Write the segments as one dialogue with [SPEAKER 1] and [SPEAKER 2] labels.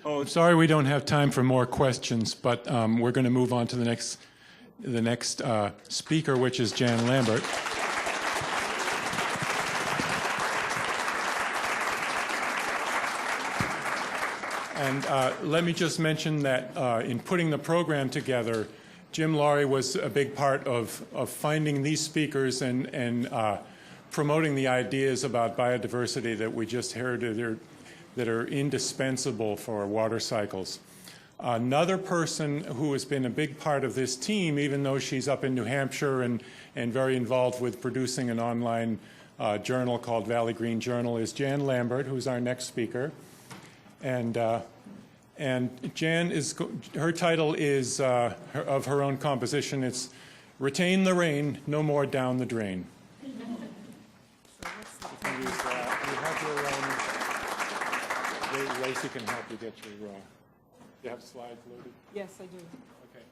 [SPEAKER 1] Oh, sorry we don't have time for more questions, but we're going to move on to the next speaker, which is Jan Lambert. And let me just mention that in putting the program together, Jim Laurie was a big part of finding these speakers and promoting the ideas about biodiversity that we just heard that are indispensable for water cycles. Another person who has been a big part of this team, even though she's up in New Hampshire and very involved with producing an online journal called Valley Green Journal, is Jan Lambert, who's our next speaker. And Jan her title is of her own composition. It's "Retain the Rain, No More Down the Drain." You can use that. You have your Lacey can help you get your. You have slides loaded?
[SPEAKER 2] Yes, I do.
[SPEAKER 1] Okay.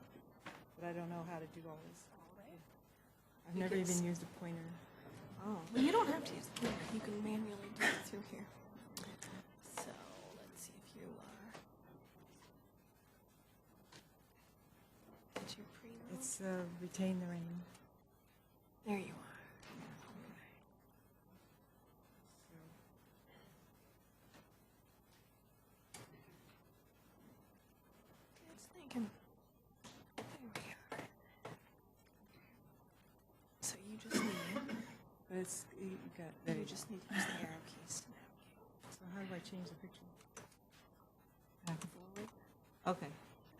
[SPEAKER 2] But I don't know how to do all this. I've never even used a pointer.
[SPEAKER 3] Oh, well, you don't have to use the pointer. You can manually do it through here. So let's see if you are. It's your pre-roll.
[SPEAKER 2] It's retain the rain.
[SPEAKER 3] There you are. It's thinking. There we are. So you just need.
[SPEAKER 2] But it's, you got,
[SPEAKER 3] You just need to use the arrow keys to navigate.
[SPEAKER 2] so how do I change the picture?
[SPEAKER 3] Forward.
[SPEAKER 2] Okay.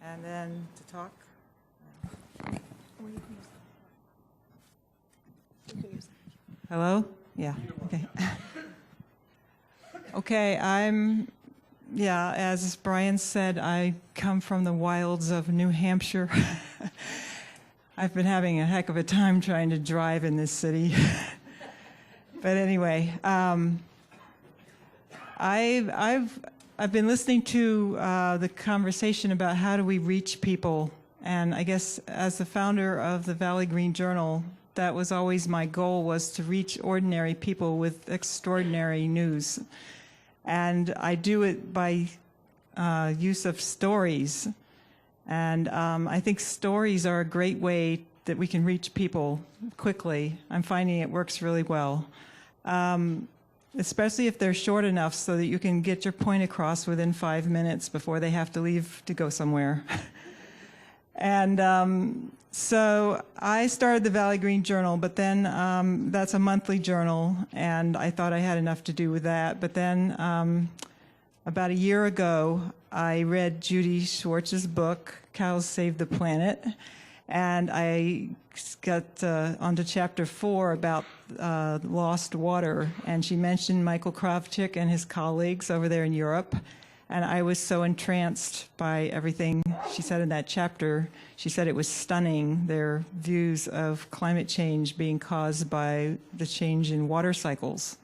[SPEAKER 2] And then to talk?
[SPEAKER 3] Or you can use that. You can use that.
[SPEAKER 2] Hello? Yeah. Okay. Okay, as Brian said, I come from the wilds of New Hampshire. I've been having a heck of a time trying to drive in this city. But anyway, I've been listening to the conversation about how do we reach people, and I guess as the founder of the Valley Green Journal, that was always my goal, was to reach ordinary people with extraordinary news. And I do it by use of stories. And I think stories are a great way that we can reach people quickly. I'm finding it works really well. Especially if they're short enough so that you can get your point across within 5 minutes before they have to leave to go somewhere. And so I started the Valley Green Journal, but then that's a monthly journal, and I thought I had enough to do with that. But then about a year ago, I read Judy Schwartz's book, Cows Save the Planet, and I got onto chapter 4 about lost water, and she mentioned Michael Kravchuk and his colleagues over there in Europe, and I was so entranced by everything she said in that chapter. She said it was stunning, their views of climate change being caused by the change in water cycles.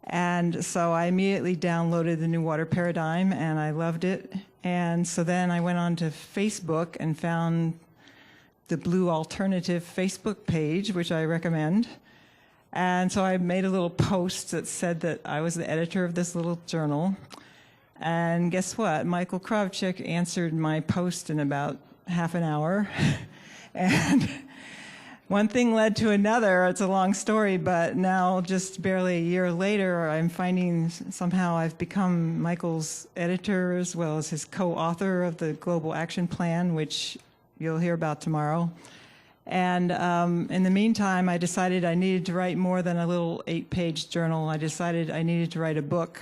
[SPEAKER 2] And so I immediately downloaded the New Water Paradigm, and I loved it. And so then I went on to Facebook and found the Blue Alternative Facebook page, which I recommend. And so I made a little post that said that I was the editor of this little journal. And guess what? Michael Kravchuk answered my post in about half an hour. And one thing led to another. It's a long story, but now just barely a year later, I'm finding somehow I've become Michael's editor as well as his co-author of the Global Action Plan, which you'll hear about tomorrow. And in the meantime, I decided I needed to write more than a little 8-page journal. I decided I needed to write a book.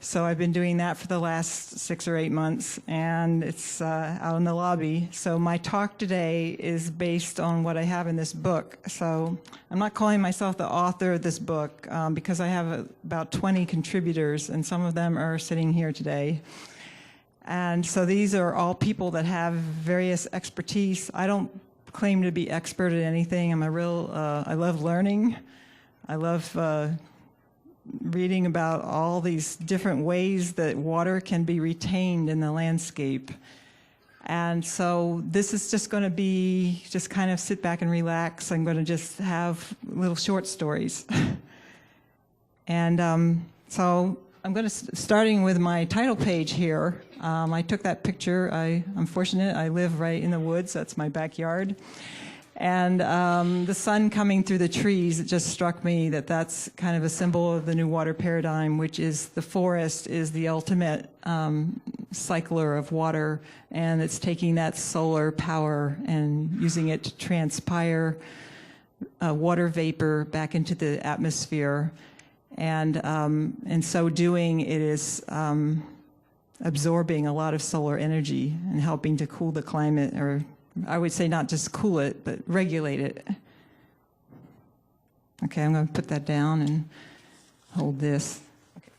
[SPEAKER 2] So I've been doing that for the last 6 or 8 months, and it's out in the lobby. So my talk today is based on what I have in this book. So I'm not calling myself the author of this book because I have about 20 contributors, and some of them are sitting here today. And so these are all people that have various expertise. I don't claim to be expert at anything. I'm a real, I love learning. I love reading about all these different ways that water can be retained in the landscape. And so this is just going to be, just kind of sit back and relax. I'm going to just have little short stories. And so I'm going to starting with my title page here. I took that picture. I'm fortunate. I live right in the woods. That's my backyard. And the sun coming through the trees, it just struck me that that's kind of a symbol of the new water paradigm, which is the forest is the ultimate cycler of water, and it's taking that solar power and using it to transpire water vapor back into the atmosphere. And in so doing, it is absorbing a lot of solar energy and helping to cool the climate, or I would say not just cool it, but regulate it. Okay, I'm going to put that down and hold this. Okay.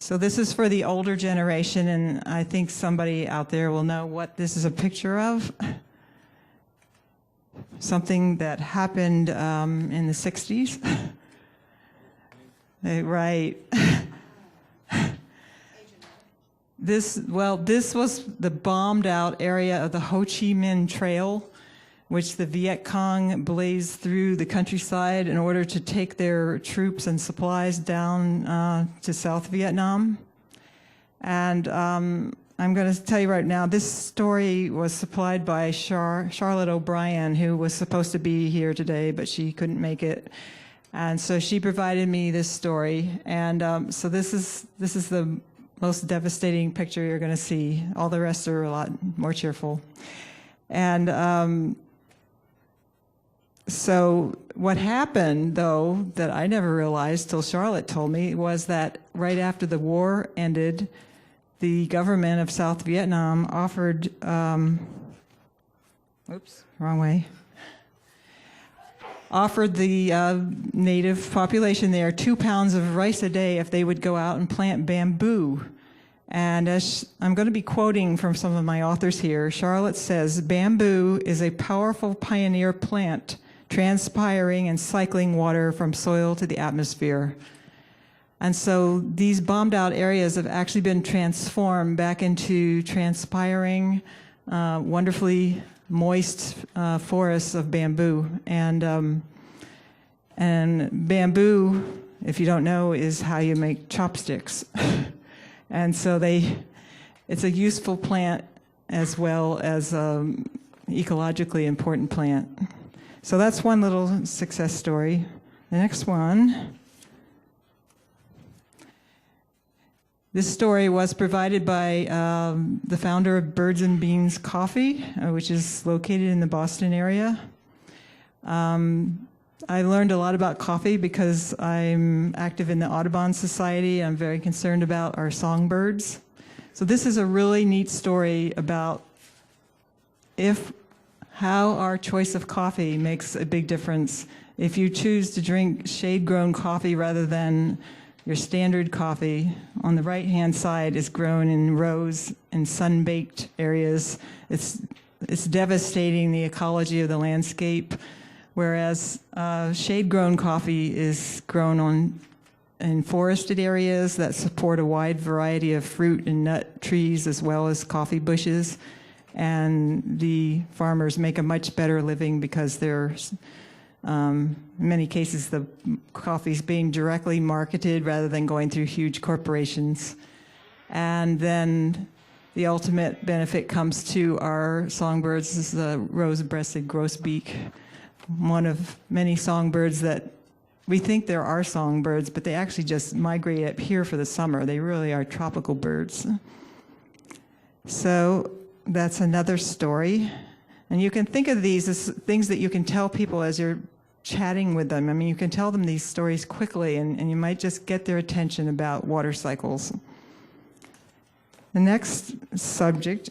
[SPEAKER 2] So this is for the older generation, and I think somebody out there will know what this is a picture of. Something that happened in the 60s. Right. This was the bombed out area of the Ho Chi Minh Trail, which the Viet Cong blazed through the countryside in order to take their troops and supplies down to South Vietnam. And I'm going to tell you right now, this story was supplied by Charlotte O'Brien, who was supposed to be here today, but she couldn't make it. And so she provided me this story. And so this is the most devastating picture you're going to see. All the rest are a lot more cheerful. And so what happened, though, that I never realized till Charlotte told me, was that right after the war ended, the government of South Vietnam offered, offered the native population there 2 pounds of rice a day if they would go out and plant bamboo. And as I'm going to be quoting from some of my authors here, Charlotte says, "Bamboo is a powerful pioneer plant, transpiring and cycling water from soil to the atmosphere." And so these bombed out areas have actually been transformed back into transpiring, wonderfully moist forests of bamboo. And bamboo, if you don't know, is how you make chopsticks. And so it's a useful plant as well as ecologically important plant. So that's one little success story. The next one. This story was provided by the founder of Birds and Beans Coffee, which is located in the Boston area. I learned a lot about coffee because I'm active in the Audubon Society. I'm very concerned about our songbirds. So this is a really neat story about how our choice of coffee makes a big difference. If you choose to drink shade-grown coffee rather than your standard coffee, on the right-hand side is grown in rows in sun-baked areas. It's devastating the ecology of the landscape, whereas shade-grown coffee is grown in forested areas that support a wide variety of fruit and nut trees as well as coffee bushes. And the farmers make a much better living because there's in many cases, the coffee is being directly marketed rather than going through huge corporations. And then the ultimate benefit comes to our songbirds. This is the rose-breasted grosbeak, one of many songbirds that we think there are songbirds, but they actually just migrate up here for the summer. They really are tropical birds. So that's another story. And you can think of these as things that you can tell people as you're chatting with them. I mean, you can tell them these stories quickly, and you might just get their attention about water cycles. The next subject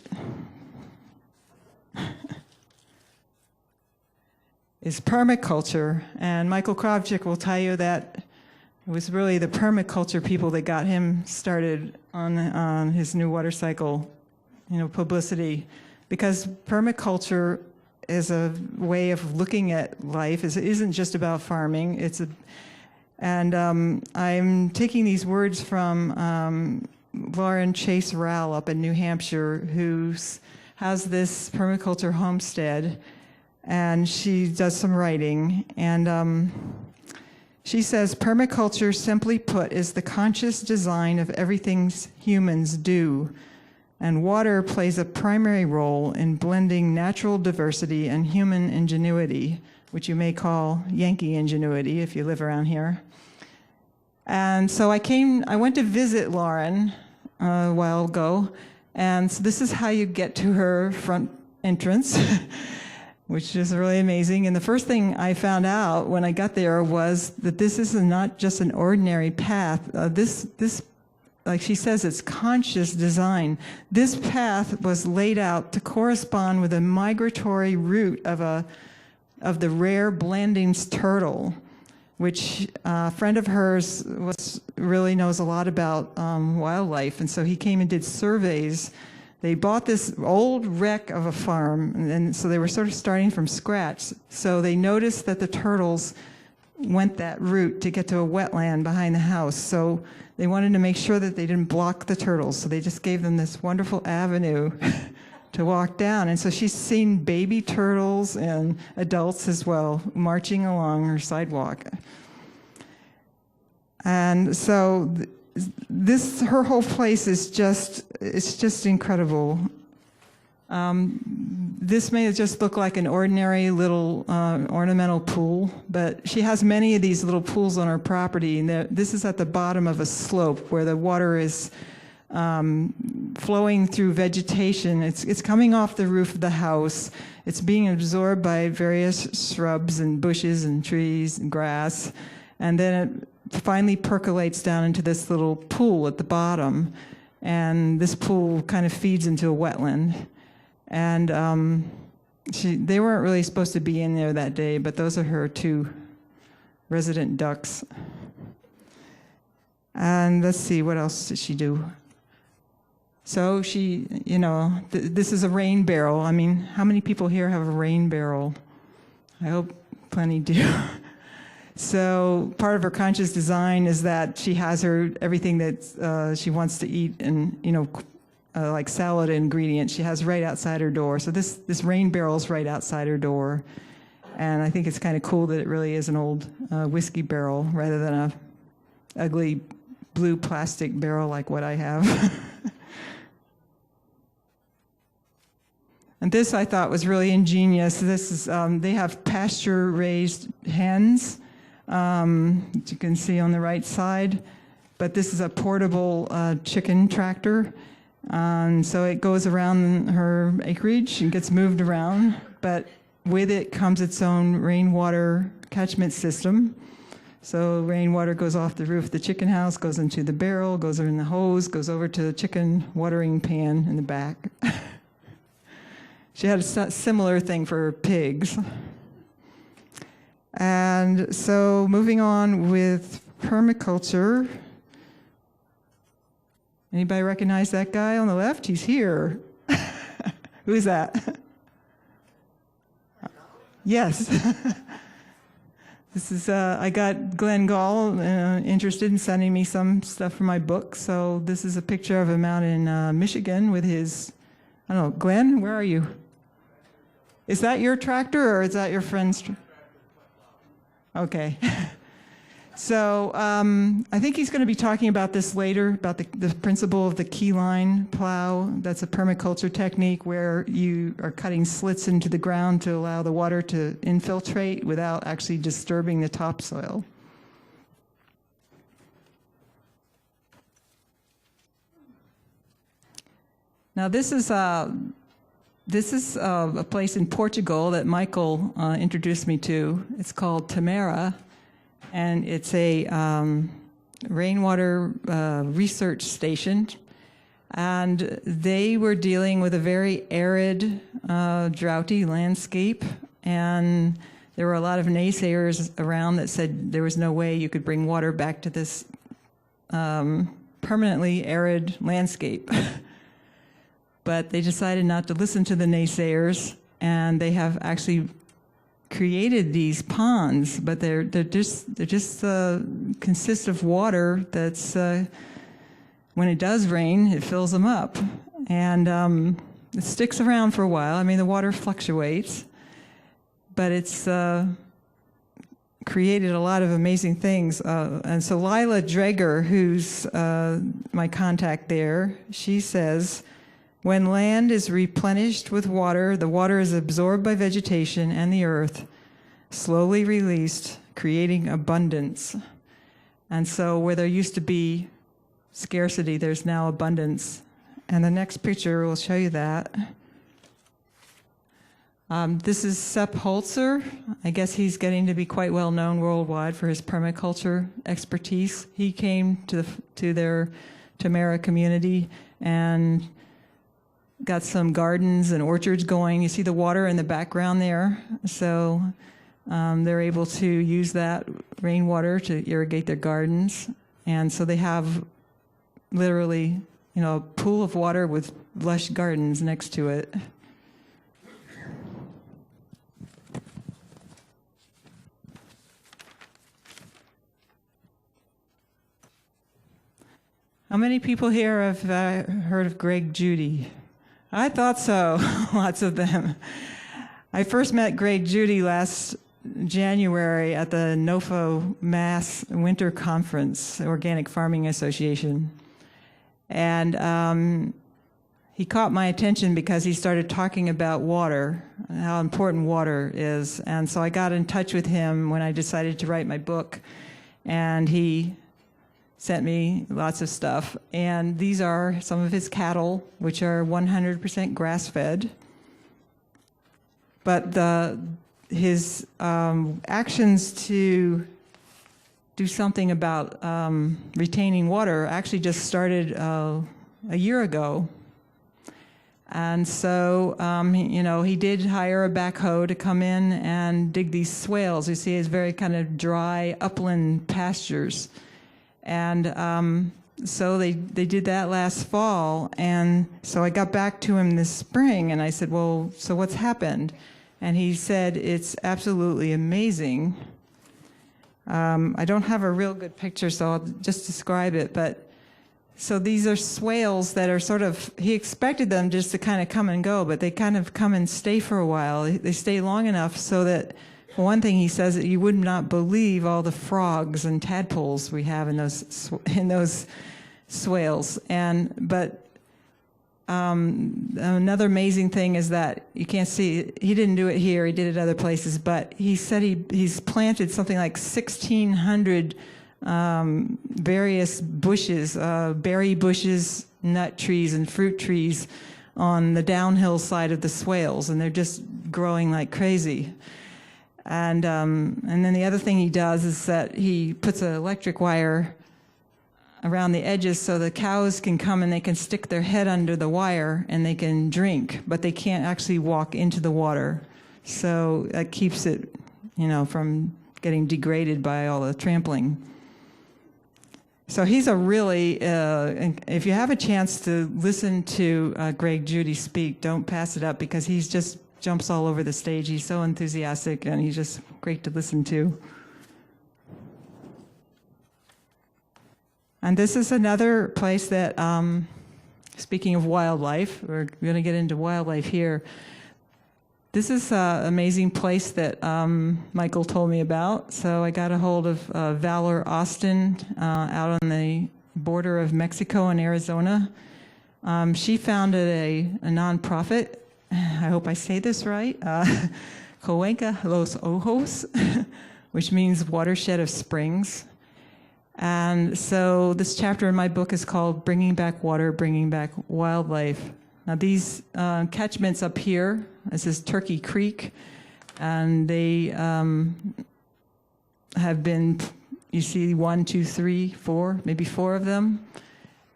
[SPEAKER 2] is permaculture. And Michael Kravchuk will tell you that it was really the permaculture people that got him started on his new water cycle, publicity. Because permaculture is a way of looking at life. It isn't just about farming. I'm taking these words from Lauren Chase Rowell up in New Hampshire, who has this permaculture homestead, and she does some writing. And She says, permaculture, simply put, is the conscious design of everything humans do, and water plays a primary role in blending natural diversity and human ingenuity, which you may call Yankee ingenuity if you live around here. And so I went to visit Lauren a while ago, and so this is how you get to her front entrance, which is really amazing. And the first thing I found out when I got there was that this is not just an ordinary path. This, like she says, it's conscious design. This path was laid out to correspond with a migratory route of the rare Blanding's turtle, which a friend of hers really knows a lot about wildlife, and so he came and did surveys. They bought this old wreck of a farm, and so they were sort of starting from scratch. So they noticed that the turtles went that route to get to a wetland behind the house. So they wanted to make sure that they didn't block the turtles. So they just gave them this wonderful avenue to walk down. And so she's seen baby turtles and adults as well marching along her sidewalk. And so her whole place is just incredible. This may just look like an ordinary little ornamental pool, but she has many of these little pools on her property. And this is at the bottom of a slope where the water is flowing through vegetation. It's coming off the roof of the house. It's being absorbed by various shrubs and bushes and trees and grass. And then it finally percolates down into this little pool at the bottom. And this pool kind of feeds into a wetland. And they weren't really supposed to be in there that day, but those are her 2 resident ducks. And let's see, what else did she do? So she, this is a rain barrel. I mean, how many people here have a rain barrel? I hope plenty do. So part of her conscious design is that she has everything that she wants to eat and, like salad ingredients, she has right outside her door. So this rain barrel's right outside her door. And I think it's kind of cool that it really is an old whiskey barrel rather than a ugly blue plastic barrel like what I have. And this I thought was really ingenious. This is, they have pasture-raised hens, that you can see on the right side. But this is a portable chicken tractor. So it goes around her acreage and gets moved around. But with it comes its own rainwater catchment system. So rainwater goes off the roof of the chicken house, goes into the barrel, goes in the hose, goes over to the chicken watering pan in the back. She had a similar thing for her pigs. And so moving on with permaculture. Anybody recognize that guy on the left? He's here. Who is that? Yes. This is, I got Glenn Gall interested in sending me some stuff for my book. So this is a picture of him out in Michigan with his, I don't know, Glenn, where are you? Is that your tractor or is that your friend's? Okay. So I think he's going to be talking about this later, about the principle of the keyline plow. That's a permaculture technique where you are cutting slits into the ground to allow the water to infiltrate without actually disturbing the topsoil. Now this is a place in Portugal that Michael introduced me to. It's called Tamara. And it's a rainwater research station. And they were dealing with a very arid, droughty landscape. And there were a lot of naysayers around that said there was no way you could bring water back to this permanently arid landscape. But they decided not to listen to the naysayers, and they have actually created these ponds, but they're just consist of water that's when it does rain, it fills them up, and it sticks around for a while. I mean, the water fluctuates, but it's created a lot of amazing things. And so Lila Dreger, who's my contact there, she says, when land is replenished with water, the water is absorbed by vegetation and the earth, slowly released, creating abundance. And so where there used to be scarcity, there's now abundance. And the next picture will show you that. This is Sepp Holzer. I guess he's getting to be quite well known worldwide for his permaculture expertise. He came to their Tamara community and got some gardens and orchards going. You see the water in the background there. So they're able to use that rainwater to irrigate their gardens. And so they have literally, a pool of water with lush gardens next to it. How many people here have heard of Greg Judy? I thought so, lots of them. I first met Greg Judy last January at the NOFO Mass Winter Conference, Organic Farming Association. And he caught my attention because he started talking about water, how important water is. And so I got in touch with him when I decided to write my book. And he sent me lots of stuff. And these are some of his cattle, which are 100% grass-fed. But his actions to do something about retaining water actually just started a year ago. And so, he did hire a backhoe to come in and dig these swales. You see, it's very kind of dry upland pastures. And so they did that last fall. And so I got back to him this spring and I said, well, so what's happened? And he said, it's absolutely amazing. I don't have a real good picture, so I'll just describe it. But so these are swales that are sort of, he expected them just to kind of come and go, but they kind of come and stay for a while. They stay long enough so that, for one thing, he says that you would not believe all the frogs and tadpoles we have in those swales. But another amazing thing is that you can't see. He didn't do it here. He did it other places. But he said he's planted something like 1,600 various bushes, berry bushes, nut trees, and fruit trees on the downhill side of the swales, and they're just growing like crazy. And then the other thing he does is that he puts an electric wire around the edges so the cows can come and they can stick their head under the wire and they can drink, but they can't actually walk into the water. So that keeps it, from getting degraded by all the trampling. So he's a really, if you have a chance to listen to Greg Judy speak, don't pass it up because he's just jumps all over the stage. He's so enthusiastic and he's just great to listen to. And this is another place that, speaking of wildlife, we're going to get into wildlife here. This is an amazing place that Michael told me about. So I got a hold of Valor Austin out on the border of Mexico and Arizona. She founded a nonprofit. I hope I say this right. Cuenca Los Ojos, which means watershed of springs. And so this chapter in my book is called Bringing Back Water, Bringing Back Wildlife. Now these catchments up here, this is Turkey Creek, and they have been, you see 1, 2, 3, 4, maybe 4 of them.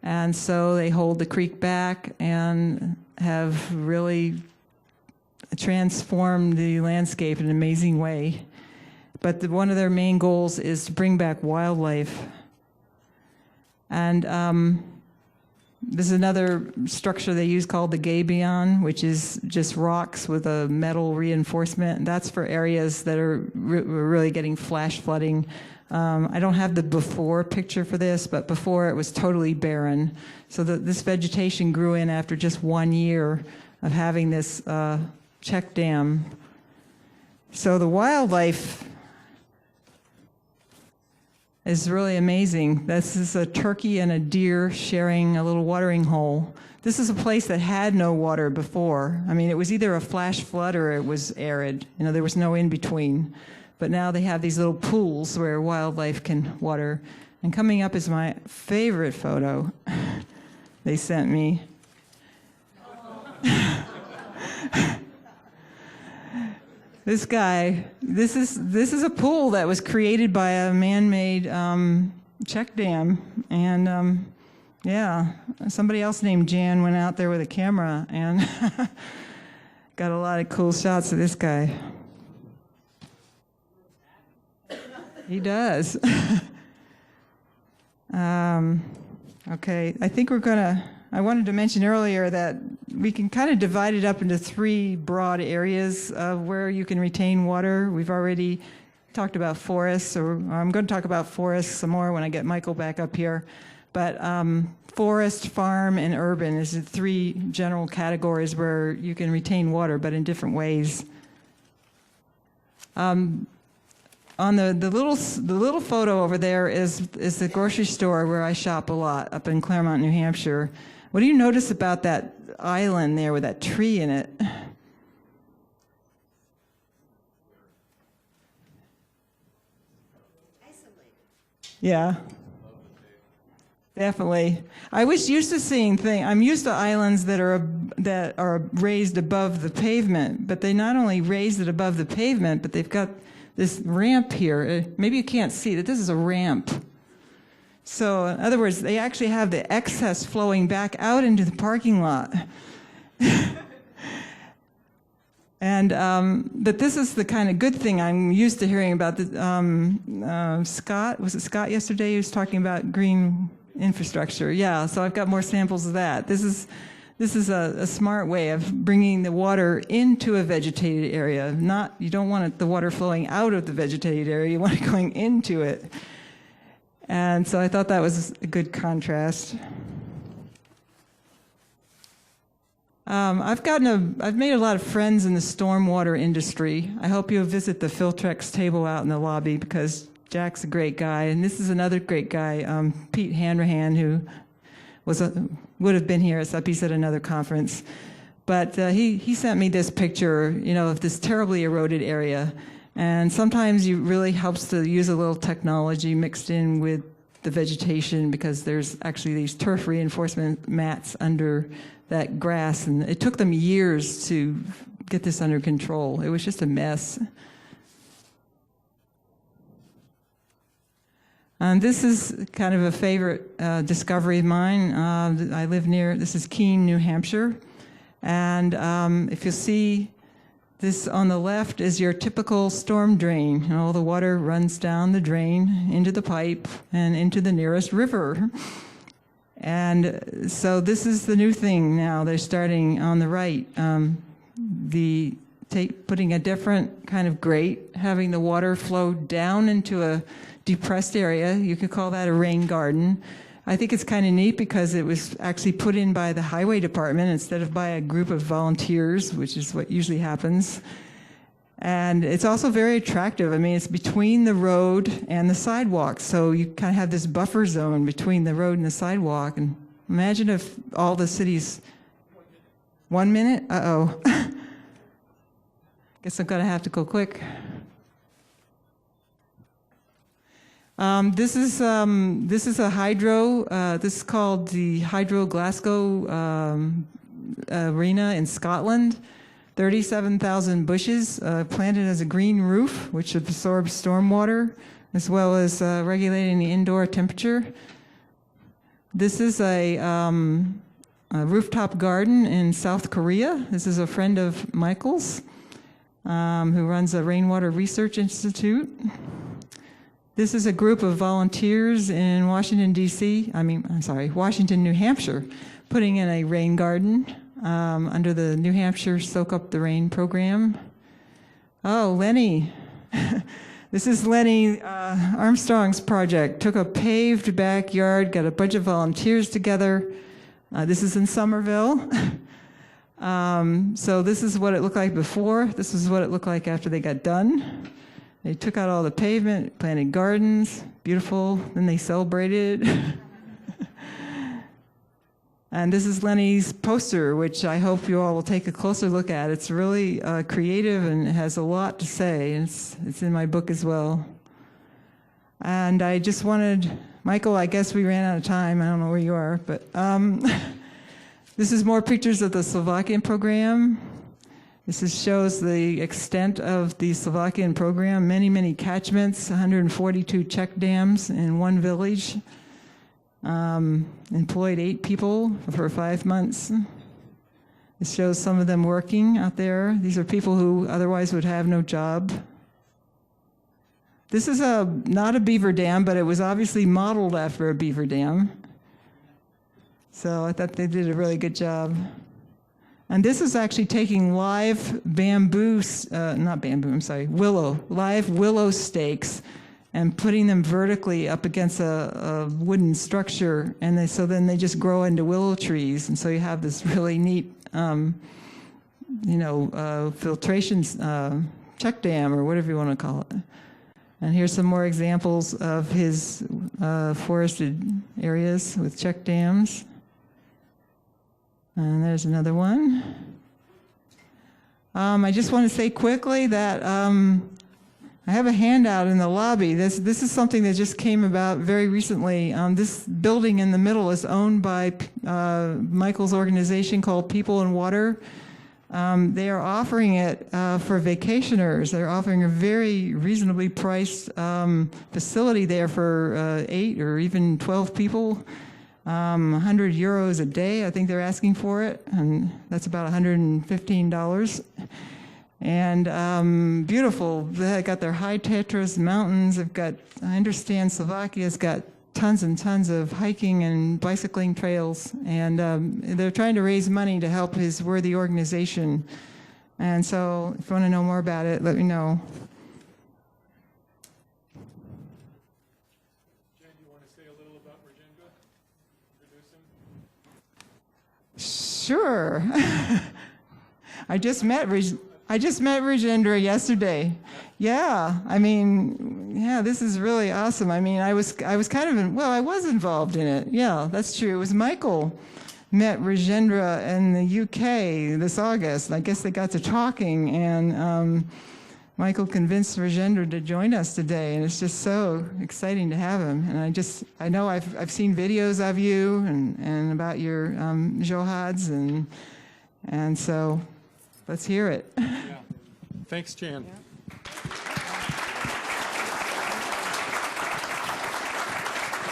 [SPEAKER 2] And so they hold the creek back and have really transformed the landscape in an amazing way. But one of their main goals is to bring back wildlife. And this is another structure they use called the gabion, which is just rocks with a metal reinforcement. And that's for areas that are really getting flash flooding. I don't have the before picture for this, but before it was totally barren. So this vegetation grew in after just 1 year of having this check dam. So the wildlife is really amazing. This is a turkey and a deer sharing a little watering hole. This is a place that had no water before. I mean, it was either a flash flood or it was arid. You know, there was no in between. But now they have these little pools where wildlife can water. And coming up is my favorite photo they sent me. This guy, this is a pool that was created by a man-made check dam, and yeah, somebody else named Jan went out there with a camera and got a lot of cool shots of this guy. He does. Okay, I think I wanted to mention earlier that we can kind of divide it up into three broad areas of where you can retain water. We've already talked about forests, or I'm going to talk about forests some more when I get Michael back up here. But forest, farm, and urban is the three general categories where you can retain water, but in different ways. On the little photo over there is the grocery store where I shop a lot up in Claremont, New Hampshire. What do you notice about that island there with that tree in it? Isolated. Yeah. Definitely. I was used to seeing things. I'm used to islands that are raised above the pavement, but they not only raise it above the pavement, but they've got this ramp here. Maybe you can't see that this is a ramp. So in other words, they actually have the excess flowing back out into the parking lot. And but this is the kind of good thing I'm used to hearing about. Scott, was it Scott yesterday? He was talking about green infrastructure. Yeah, so I've got more samples of that. This is a smart way of bringing the water into a vegetated area. You don't want the water flowing out of the vegetated area. You want it going into it. And so I thought that was a good contrast. I've made a lot of friends in the stormwater industry. I hope you'll visit the Filtrex table out in the lobby because Jack's a great guy, and this is another great guy, Pete Hanrahan, who would have been here, except he's at another conference. But he sent me this picture, of this terribly eroded area. And sometimes it really helps to use a little technology mixed in with the vegetation because there's actually these turf reinforcement mats under that grass. And it took them years to get this under control. It was just a mess. This is kind of a favorite discovery of mine. I live this is Keene, New Hampshire. And if you see this on the left is your typical storm drain. All the water runs down the drain into the pipe and into the nearest river. And so this is the new thing now. They're starting on the right. Putting a different kind of grate, having the water flow down into a depressed area. You could call that a rain garden. I think it's kind of neat because it was actually put in by the highway department instead of by a group of volunteers, which is what usually happens. And it's also very attractive. I mean, it's between the road and the sidewalk. So you kind of have this buffer zone between the road and the sidewalk. And imagine if all the cities... 1 minute? Uh-oh. Guess I'm going to have to go quick. This is a hydro. This is called the Hydro Glasgow Arena in Scotland. 37,000 bushes planted as a green roof, which absorbs stormwater, as well as regulating the indoor temperature. This is a rooftop garden in South Korea. This is a friend of Michael's who runs a rainwater research institute. This is a group of volunteers in Washington, New Hampshire, putting in a rain garden under the New Hampshire Soak Up the Rain program. Oh, Lenny. This is Lenny Armstrong's project. Took a paved backyard, got a bunch of volunteers together. This is in Somerville. So this is what it looked like before. This is what it looked like after they got done. They took out all the pavement, planted gardens, beautiful. Then they celebrated. And this is Lenny's poster, which I hope you all will take a closer look at. It's really creative and has a lot to say. It's in my book as well. And I just wanted, Michael, I guess we ran out of time. I don't know where you are, but this is more pictures of the Slovakian program. Shows the extent of the Slovakian program. Many, many catchments, 142 check dams in one village. Employed 8 people for 5 months. It shows some of them working out there. These are people who otherwise would have no job. This is not a beaver dam, but it was obviously modeled after a beaver dam. So I thought they did a really good job. And this is actually taking live live willow stakes and putting them vertically up against a wooden structure, and then they just grow into willow trees, and so you have this really neat, filtration check dam or whatever you want to call it. And here's some more examples of his forested areas with check dams. And there's another one. I just want to say quickly that I have a handout in the lobby. This is something that just came about very recently. This building in the middle is owned by Michael's organization called People and Water. They are offering it for vacationers. They're offering a very reasonably priced facility there for 8 or even 12 people. 100 euros a day, I think they're asking for it, and that's about $115. And beautiful. They got their high Tatras mountains. I understand Slovakia's got tons and tons of hiking and bicycling trails, and they're trying to raise money to help his worthy organization. And so if you want to know more about it, let me know.
[SPEAKER 1] Jen, do you want to say a little about Rajendra? Introduce him?
[SPEAKER 2] Sure. I just met Rajendra yesterday. Yeah, this is really awesome. I was kind of I was involved in it. Yeah, that's true. It was Michael met Rajendra in the UK this August. I guess they got to talking, and Michael convinced Rajendra to join us today, and it's just so exciting to have him. And I know I've seen videos of you and about your johads, and so let's hear it.
[SPEAKER 1] Yeah. Thanks, Jan.
[SPEAKER 3] Yeah.